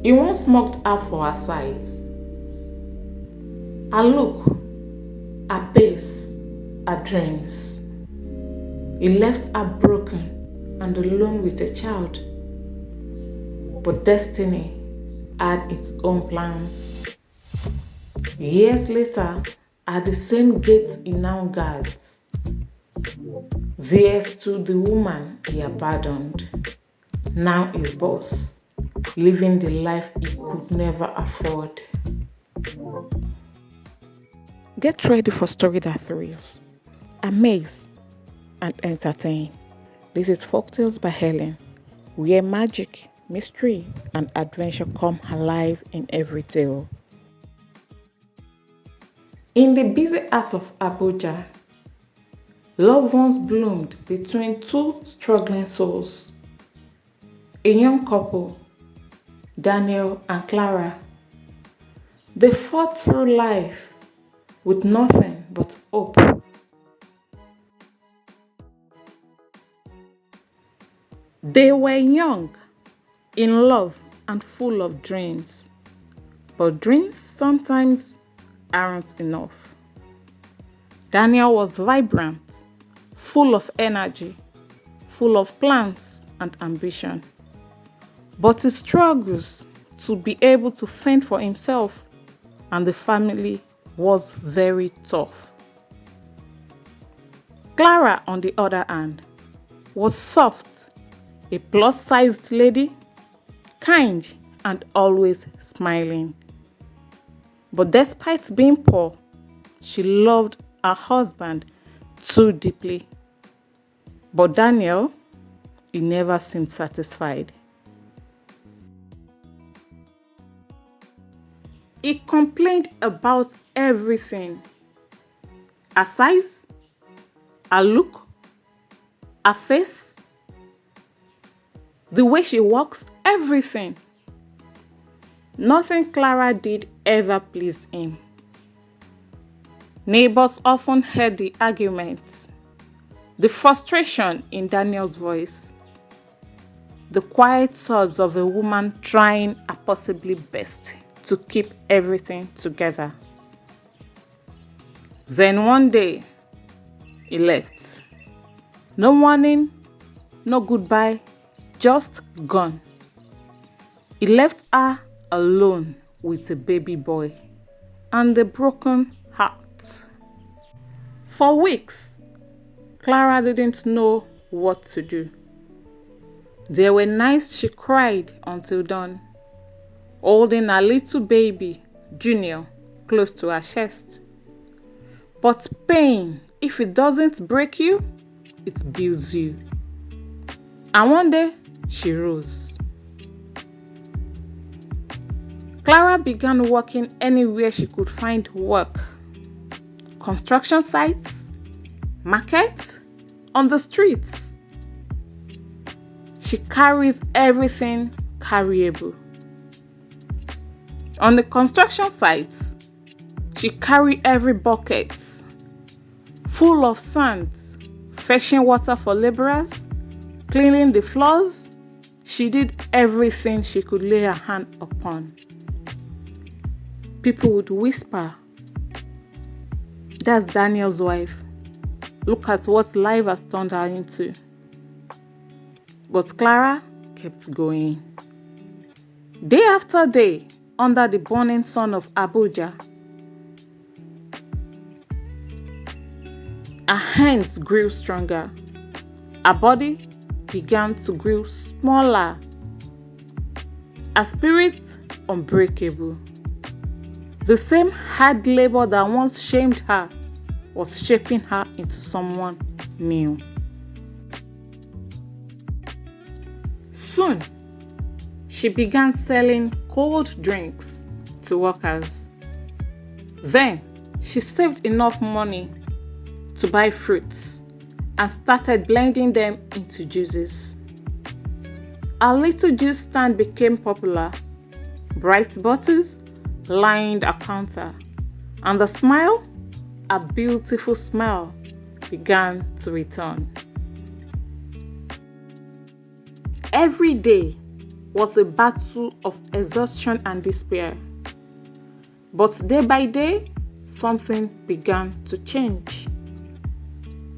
He once mocked her for her size, her look, her pace, her dreams. He left her broken and alone with a child. But destiny had its own plans. Years later, at the same gate he now guards, there stood the woman he abandoned, now his boss, living the life he could never afford. Get ready for story that thrills, amaze, and entertain. This is Folktales by Helen, where magic, mystery, and adventure come alive in every tale. In the busy heart of Abuja, love once bloomed between two struggling souls. A young couple, Daniel and Clara. They fought through life with nothing but hope. They were young, in love, and full of dreams. But dreams sometimes aren't enough. Daniel was vibrant, full of energy, full of plans and ambition. But he struggles to be able to fend for himself and the family was very tough. Clara, on the other hand, was soft, a plus-sized lady, kind and always smiling. But despite being poor, she loved her husband too deeply. But Daniel, he never seemed satisfied. He complained about everything. Her size, her look, her face, the way she walks, everything. Nothing Clara did ever pleased him. Neighbors often heard the arguments, the frustration in Daniel's voice, the quiet sobs of a woman trying her possibly best to keep everything together. Then one day, he left. No warning, no goodbye, just gone. He left her alone with a baby boy and a broken heart. For weeks, Clara didn't know what to do. There were nights she cried until dawn, holding her little baby, Junior, close to her chest. But pain, if it doesn't break you, it builds you. And one day, she rose. Clara began working anywhere she could find work. Construction sites, markets, on the streets. She carries everything carryable. On the construction sites, she carried every bucket full of sand, fetching water for laborers, cleaning the floors. She did everything she could lay her hand upon. People would whisper, "That's Daniel's wife. Look at what life has turned her into." But Clara kept going. Day after day, under the burning sun of Abuja, her hands grew stronger. Her body began to grow smaller. Her spirit unbreakable. The same hard labor that once shamed her was shaping her into someone new. Soon, she began selling cold drinks to workers. Then, she saved enough money to buy fruits and started blending them into juices. Our little juice stand became popular. Bright bottles lined a counter, and the smile, a beautiful smile, began to return. Every day, was a battle of exhaustion and despair. But day by day, something began to change.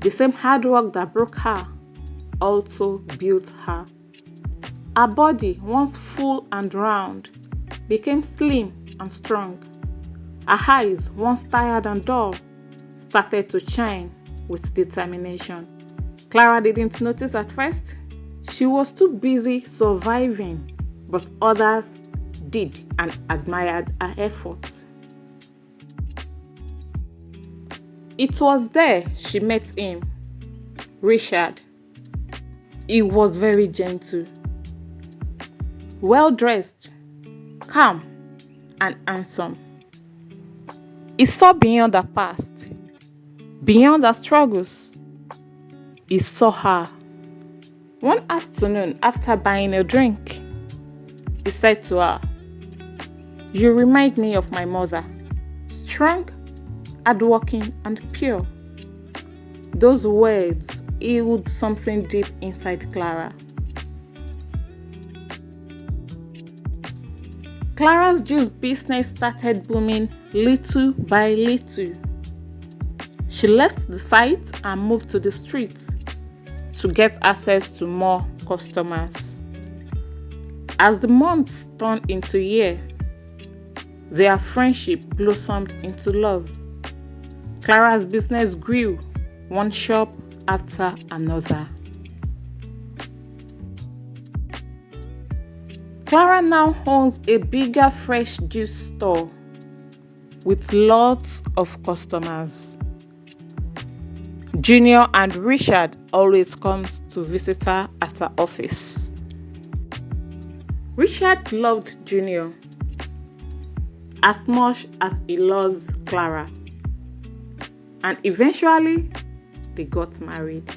The same hard work that broke her also built her. Her body, once full and round, became slim and strong. Her eyes, once tired and dull, started to shine with determination. Clara didn't notice at first. She was too busy surviving, but others did and admired her efforts. It was there she met him, Richard. He was very gentle, well-dressed, calm, and handsome. He saw beyond her past, beyond her struggles. He saw her. One afternoon, after buying a drink, he said to her, "You remind me of my mother, strong, hardworking, and pure." Those words healed something deep inside Clara. Clara's juice business started booming little by little. She left the site and moved to the streets to get access to more customers. As the months turned into years, their friendship blossomed into love. Clara's business grew, one shop after another. Clara now owns a bigger fresh juice store with lots of customers. Junior and Richard always comes to visit her at her office. Richard loved Junior as much as he loves Clara, and eventually they got married.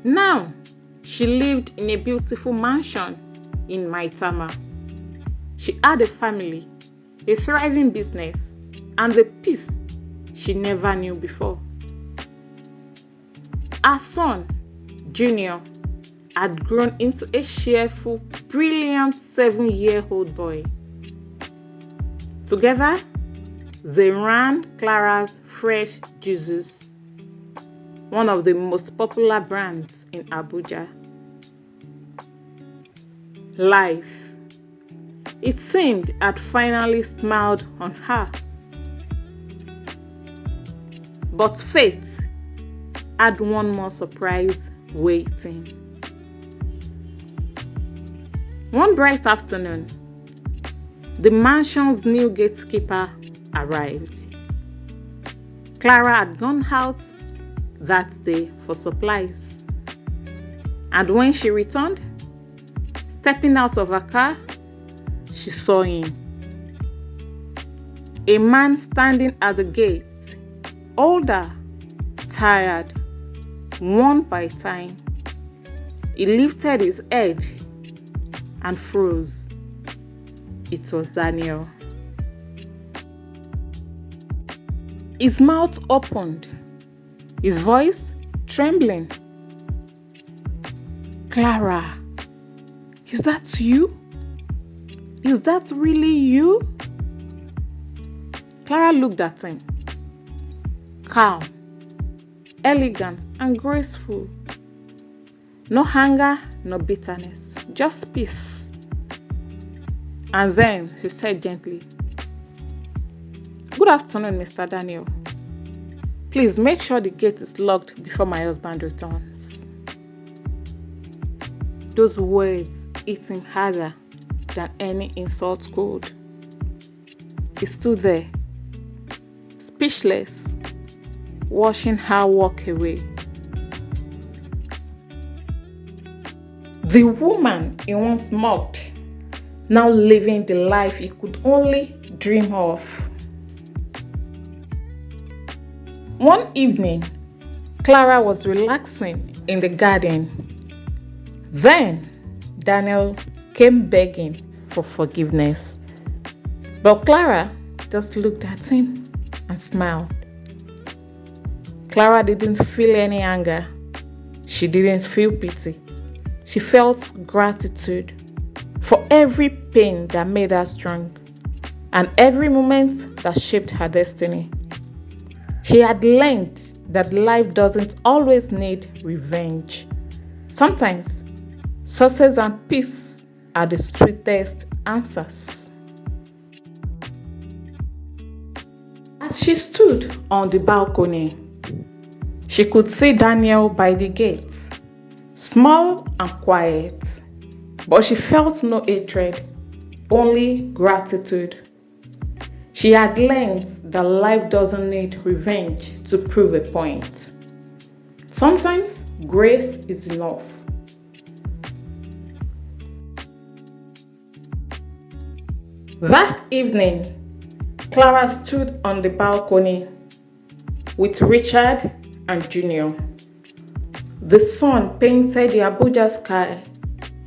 Now, she lived in a beautiful mansion in Maitama. She had a family, a thriving business, and the peace she never knew before. Her son, Junior, had grown into a cheerful, brilliant 7-year-old boy. Together, they ran Clara's Fresh Juices, one of the most popular brands in Abuja. Life, it seemed, had finally smiled on her. But fate had one more surprise waiting. One bright afternoon, the mansion's new gatekeeper arrived. Clara had gone out that day for supplies, and when she returned, stepping out of her car, she saw him. A man standing at the gate, older, tired, worn by time. He lifted his head and froze. It was Daniel. His mouth opened, his voice trembling. "Clara, is that you? Is that really you?" Clara looked at him, calm, elegant, and graceful. No anger, no bitterness, just peace. And then she said gently, "Good afternoon, Mr. Daniel. Please make sure the gate is locked before my husband returns." Those words hit him harder than any insult could. He stood there, speechless, watching her walk away. The woman he once mocked, now living the life he could only dream of. One evening, Clara was relaxing in the garden. Then Daniel came begging for forgiveness. But Clara just looked at him and smiled. Clara didn't feel any anger. She didn't feel pity. She felt gratitude for every pain that made her strong and every moment that shaped her destiny. She had learned that life doesn't always need revenge. Sometimes, success and peace are the sweetest answers. As she stood on the balcony, she could see Daniel by the gate, small and quiet, but she felt no hatred, only gratitude. She had learned that life doesn't need revenge to prove a point. Sometimes grace is enough. That evening, Clara stood on the balcony with Richard and Junior. The sun painted the Abuja sky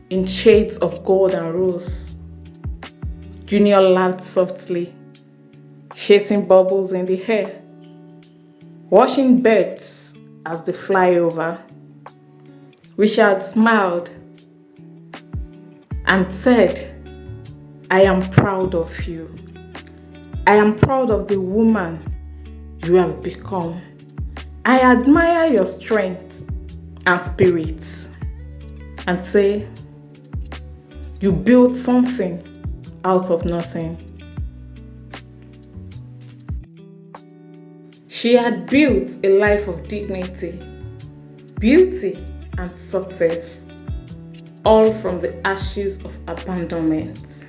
in shades of gold and rose. Junior laughed softly, chasing bubbles in the air, watching birds as they fly over. Richard smiled and said, "I am proud of you. I am proud of the woman you have become. I admire your strength and spirit." And say, "You built something out of nothing." She had built a life of dignity, beauty, and success, all from the ashes of abandonment.